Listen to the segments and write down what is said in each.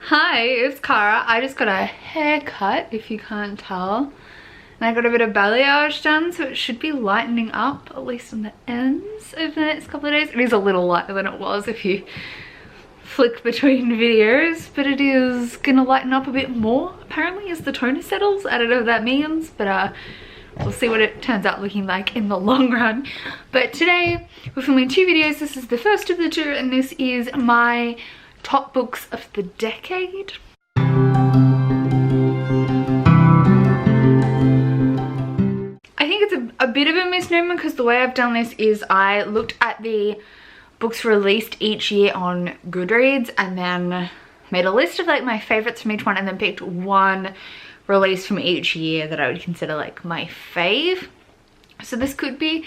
Hi, it's Cara. I just got a haircut, if you can't tell. And I got a bit of balayage done, so it should be lightening up, at least on the ends over the next couple of days. It is a little lighter than it was if you flick between videos, but it is gonna lighten up a bit more, apparently, as the toner settles. I don't know what that means, but we'll see what it turns out looking like in the long run. But today, we're filming two videos. This is the first of the two, and this is my top books of the decade. I think it's a bit of a misnomer because the way I've done this is I looked at the books released each year on Goodreads and then made a list of like my favorites from each one and then picked one release from each year that I would consider like my fave. So this could be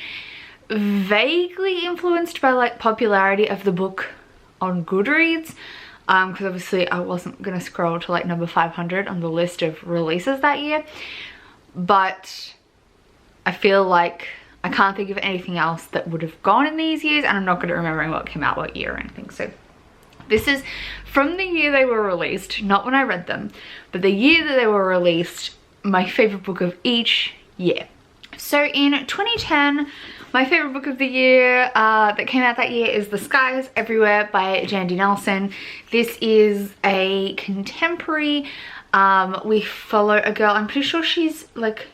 vaguely influenced by like popularity of the book on Goodreads, because obviously I wasn't gonna scroll to like number 500 on the list of releases that year, but I feel like I can't think of anything else that would have gone in these years, and I'm not good at remembering what came out what year or anything. So this is from the year they were released, not when I read them, but the year that they were released, my favorite book of each year. So in 2010, my favorite book of the year that came out that year is The Sky is Everywhere by Jandy Nelson. This is a contemporary. We follow a girl, I'm pretty sure she's like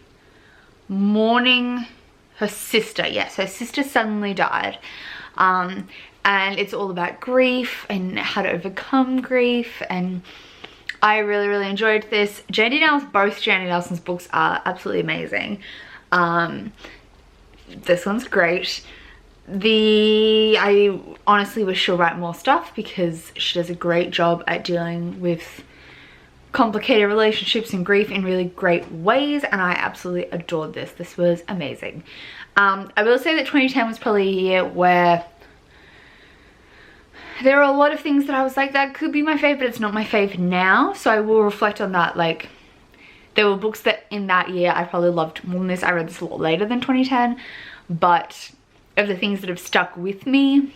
mourning her sister. Yes, her sister suddenly died. And it's all about grief and how to overcome grief, and I really enjoyed this. Both Jandy Nelson's books are absolutely amazing. This one's great. I honestly wish she'll write more stuff because she does a great job at dealing with complicated relationships and grief in really great ways, and I absolutely adored this. This was amazing. I will say that 2010 was probably a year where there are a lot of things that I was like, that could be my fave, but it's not my fave now, so I will reflect on that. Like, there were books that in that year I probably loved more than this. I read this a lot later than 2010, but of the things that have stuck with me,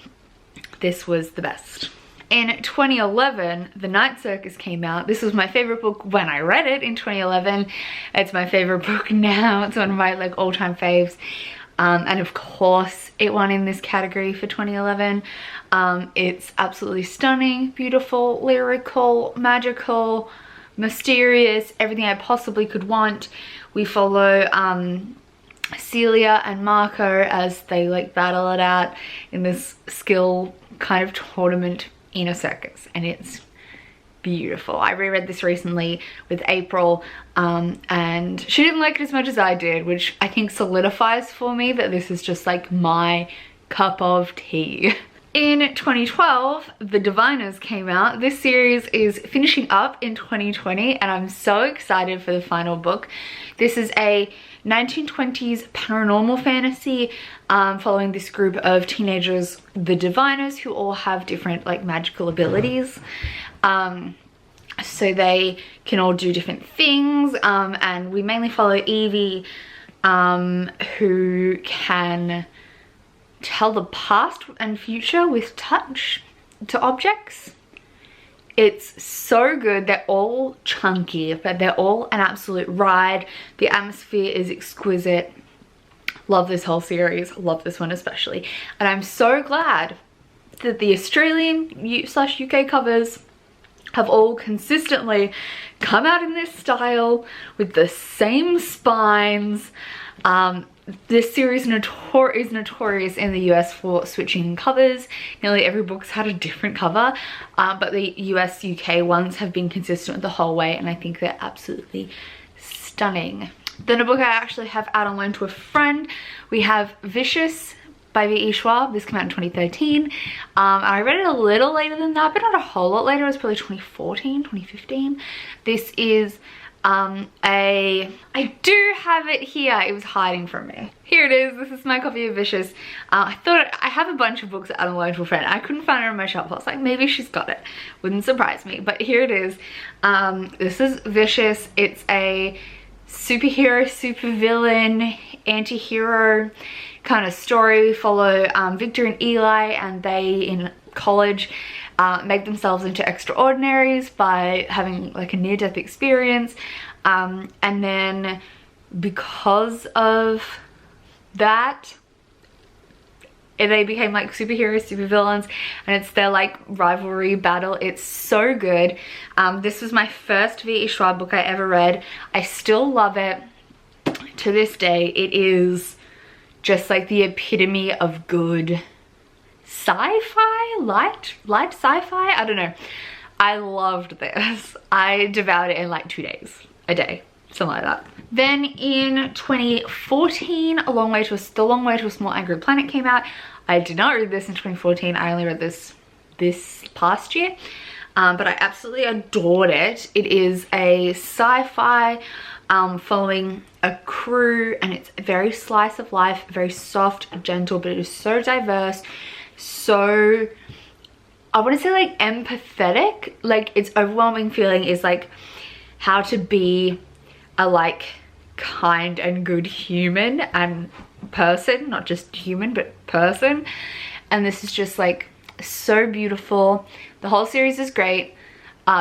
this was the best. In 2011, The Night Circus came out. This was my favorite book when I read it in 2011. It's my favorite book now. It's one of my like all-time faves. And of course, it won in this category for 2011. It's absolutely stunning, beautiful, lyrical, magical, mysterious, everything I possibly could want. We follow Celia and Marco as they like battle it out in this skill kind of tournament in a circus, and it's beautiful. I reread this recently with April, and she didn't like it as much as I did, which I think solidifies for me that this is just like my cup of tea. In 2012, The Diviners came out. This series is finishing up in 2020, and I'm so excited for the final book. This is a 1920s paranormal fantasy following this group of teenagers, the Diviners, who all have different like magical abilities. So they can all do different things, and we mainly follow Evie, who can tell the past and future with touch to objects. It's so good. They're all chunky, but they're all an absolute ride. The atmosphere is exquisite. Love this whole series. Love this one especially. And I'm so glad that the Australian/UK covers have all consistently come out in this style with the same spines. This series is notorious in the US for switching covers. Nearly every book's had a different cover, but the US UK ones have been consistent the whole way, and I think they're absolutely stunning. Then a book I actually have out on loan to a friend, we have Vicious by V.E. Schwab. This came out in 2013. I read it a little later than that, but not a whole lot later. It was probably 2014, 2015. This is I do have it here. It was hiding from me. Here it is. This is my copy of Vicious. I thought I have a bunch of books out on loan to a friend. I couldn't find it on my shelf. I was like, maybe she's got it. Wouldn't surprise me. But here it is. This is Vicious. It's a superhero, supervillain, anti-hero kind of story. We follow Victor and Eli, and they in college make themselves into extraordinaries by having like a near-death experience, and then because of that they became like superheroes, supervillains, and it's their like rivalry battle. It's so good. This was my first V.E. Schwab book I ever read. I still love it to this day. It is just like the epitome of good sci-fi, light sci-fi, I don't know. I loved this. I devoured it in like 2 days, a day, something like that. Then in 2014, The Long Way to a Small Angry Planet came out. I did not read this in 2014. I only read this past year, but I absolutely adored it. It is a sci-fi following a crew, and it's very slice of life, very soft, gentle, but it is so diverse, so I want to say like empathetic. Like its overwhelming feeling is like how to be a like kind and good human and person, not just human but person, and this is just like so beautiful. The whole series is great.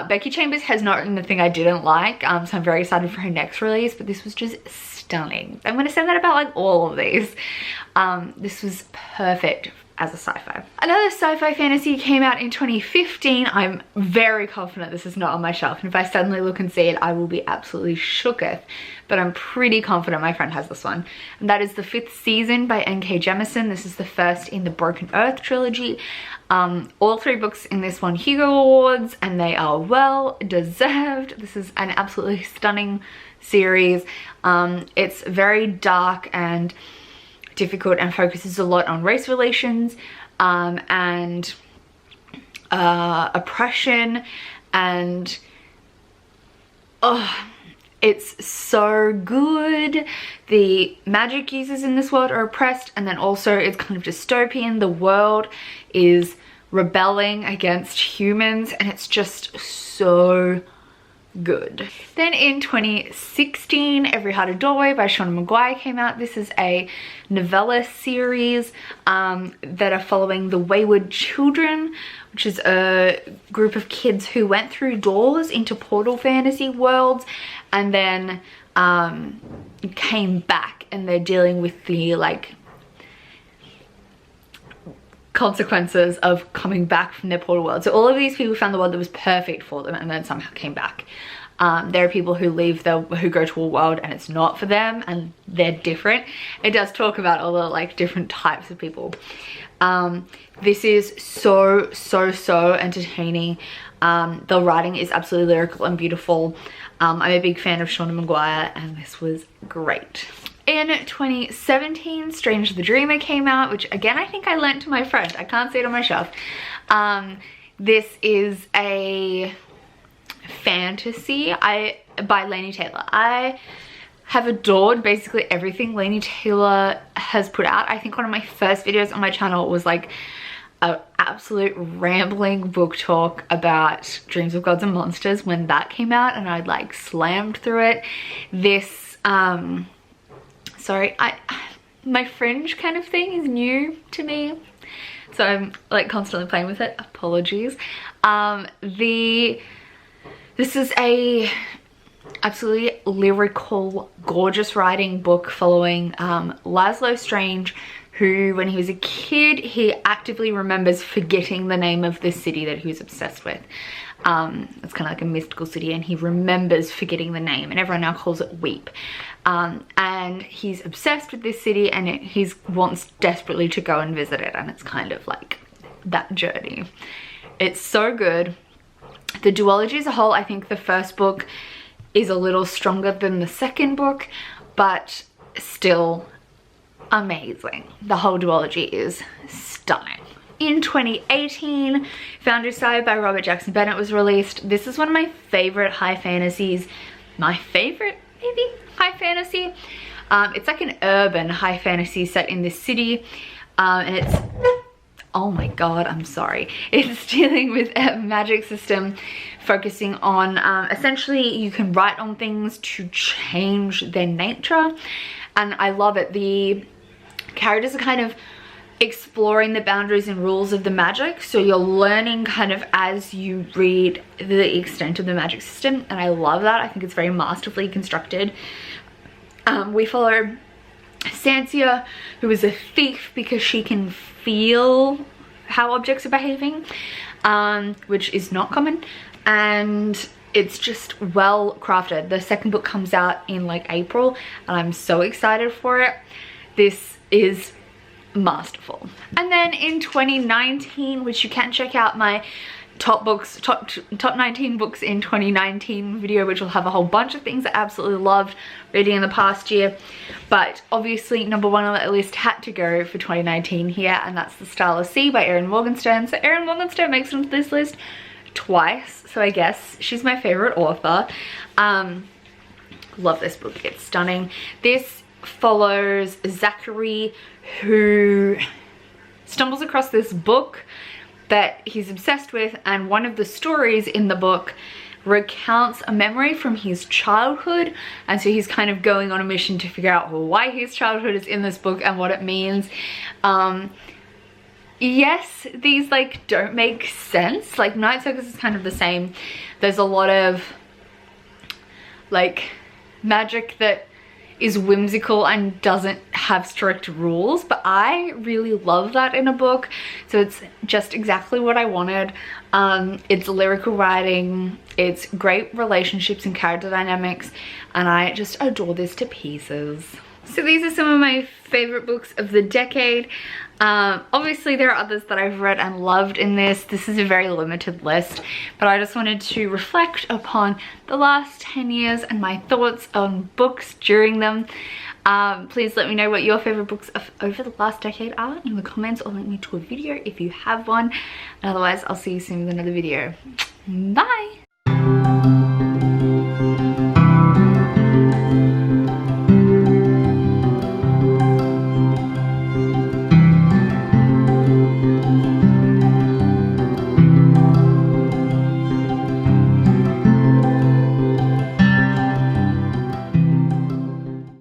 Becky Chambers has not written the thing I didn't like, so I'm very excited for her next release, but this was just stunning. I'm gonna say that about like all of these. This was perfect as a sci-fi. Another sci-fi fantasy came out in 2015. I'm very confident this is not on my shelf, and if I suddenly look and see it, I will be absolutely shooketh, but I'm pretty confident my friend has this one, and that is The Fifth Season by N.K. Jemisin. This is the first in the Broken Earth trilogy. All 3 books in this won Hugo Awards, and they are well deserved. This is an absolutely stunning series. It's very dark and difficult and focuses a lot on race relations and oppression, and it's so good. The magic users in this world are oppressed, and then also it's kind of dystopian. The world is rebelling against humans, and it's just so good. Then in 2016, Every Heart a Doorway by Shauna Maguire came out. This is a novella series that are following the Wayward Children, which is a group of kids who went through doors into portal fantasy worlds and then came back, and they're dealing with the like consequences of coming back from their portal world. So all of these people found the world that was perfect for them and then somehow came back. There are people who who go to a world and it's not for them, and they're different. It does talk about all the like different types of people. This is so entertaining. The writing is absolutely lyrical and beautiful. I'm a big fan of Shauna Maguire, and this was great. In 2017, Strange the Dreamer came out, which again I think I lent to my friend. I can't see it on my shelf. This is a fantasy by Laini Taylor. I have adored basically everything Laini Taylor has put out. I think one of my first videos on my channel was like an absolute rambling book talk about Dreams of Gods and Monsters when that came out, and I'd like slammed through it. This sorry, my fringe kind of thing is new to me, so I'm like constantly playing with it. Apologies. This is a absolutely lyrical, gorgeous writing book following Laszlo Strange, who when he was a kid, he actively remembers forgetting the name of the city that he was obsessed with. It's kind of like a mystical city, and he remembers forgetting the name, and everyone now calls it Weep. And he's obsessed with this city, and he wants desperately to go and visit it, and it's kind of like that journey. It's so good. The duology as a whole, I think the first book is a little stronger than the second book, but still amazing. The whole duology is stunning. In 2018, Foundricide by Robert Jackson Bennett was released. This is one of my favorite high fantasies. My favorite, maybe, high fantasy. It's like an urban high fantasy set in this city, and it's, oh my god, I'm sorry. It's dealing with a magic system focusing on, essentially you can write on things to change their nature, and I love it. The characters are kind of exploring the boundaries and rules of the magic, so you're learning kind of as you read the extent of the magic system, and I love that. I think it's very masterfully constructed. We follow Sansia, who is a thief because she can feel how objects are behaving, which is not common, and it's just well crafted. The second book comes out in like April and I'm so excited for it. This is masterful. And then in 2019, which you can check out my top 19 books in 2019 video, which will have a whole bunch of things I absolutely loved reading in the past year, but obviously number one on that list had to go for 2019 here, and that's The Starless Sea by Erin Morgenstern. So Erin Morgenstern makes it onto this list twice, so I guess she's my favorite author. Love this book, it's stunning. This follows Zachary, who stumbles across this book that he's obsessed with, and one of the stories in the book recounts a memory from his childhood, and so he's kind of going on a mission to figure out why his childhood is in this book and what it means. Yes, these like don't make sense. Like Night Circus is kind of the same. There's a lot of like magic that is whimsical and doesn't have strict rules, but I really love that in a book, so it's just exactly what I wanted. It's lyrical writing, it's great relationships and character dynamics, and I just adore this to pieces. So these are some of my favorite books of the decade. Obviously there are others that I've read and loved in this. This is a very limited list, but I just wanted to reflect upon the last 10 years and my thoughts on books during them. Please let me know what your favorite books of over the last decade are in the comments, or link me to a video if you have one. And otherwise I'll see you soon with another video. Bye!